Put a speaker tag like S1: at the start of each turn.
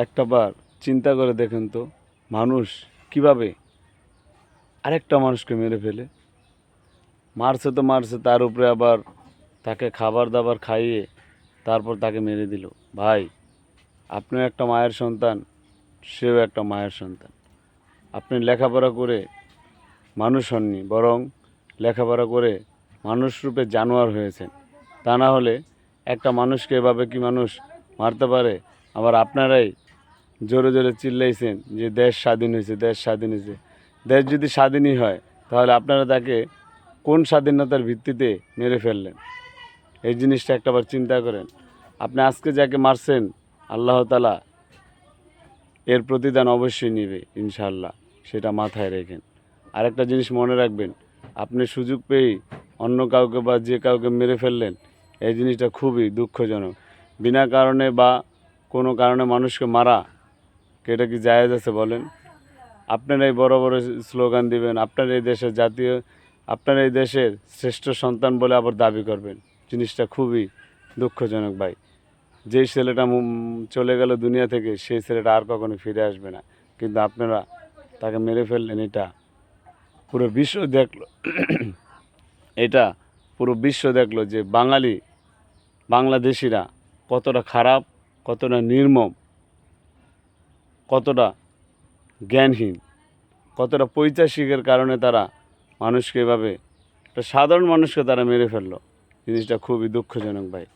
S1: একটাবার চিন্তা করে দেখেন তো, মানুষ কিভাবে আরেকটা মানুষকে মেরে ফেলে। মারছে তো মারছে, তার উপরে আবার তাকে খাবার দাবার খাইয়ে তারপর তাকে মেরে দিল। ভাই, আপনিও একটা মায়ের সন্তান, সেও একটা মায়ের সন্তান। আপনি লেখাপড়া করে মানুষ হননি, বরং লেখাপড়া করে মানুষ রূপে জানোয়ার হয়েছেন। তা না হলে একটা মানুষকে এভাবে কি মানুষ মারতে পারে? আবার আপনারাই জোরে জোরে চিল্লাইছেন যে দেশ স্বাধীন হয়েছে, দেশ স্বাধীন হয়েছে। দেশ যদি স্বাধীনই হয়, তাহলে আপনারা তাকে কোন স্বাধীনতার ভিত্তিতে মেরে ফেললেন? এই জিনিসটা একটাবার চিন্তা করেন। আপনি আজকে যাকে মারছেন, আল্লাহ তাআলা এর প্রতিদান অবশ্যই নেবে ইনশাআল্লাহ, সেটা মাথায় রেখেন। আরেকটা জিনিস মনে রাখবেন, আপনি সুযোগ পেয়েই অন্য কাউকে বা যে কাউকে মেরে ফেললেন, এই জিনিসটা খুবই দুঃখজনক। বিনা কারণে বা কোনো কারণে মানুষকে মারা, এটা কি জায়েজ আছে বলেন? আপনারাই বড় বড় স্লোগান দিবেন, আপনার এই দেশের জাতীয়, আপনার এই দেশের শ্রেষ্ঠ সন্তান বলে আবার দাবি করবেন। জিনিসটা খুবই দুঃখজনক ভাই। যেই ছেলেটা চলে গেল দুনিয়া থেকে, সেই ছেলেটা আর কখনো ফিরে আসবে না, কিন্তু আপনারা তাকে মেরে ফেললেন। এটা পুরো বিশ্ব দেখলো এটা পুরো বিশ্ব দেখলো যে বাংলাদেশিরা কতটা খারাপ, কতটা নির্মম, কতটা জ্ঞানহীন, কতটা পৈশাচিকের কারণে তারা মানুষকে এভাবে, একটা সাধারণ মানুষকে তারা মেরে ফেললো। জিনিসটা খুবই দুঃখজনক ভাই।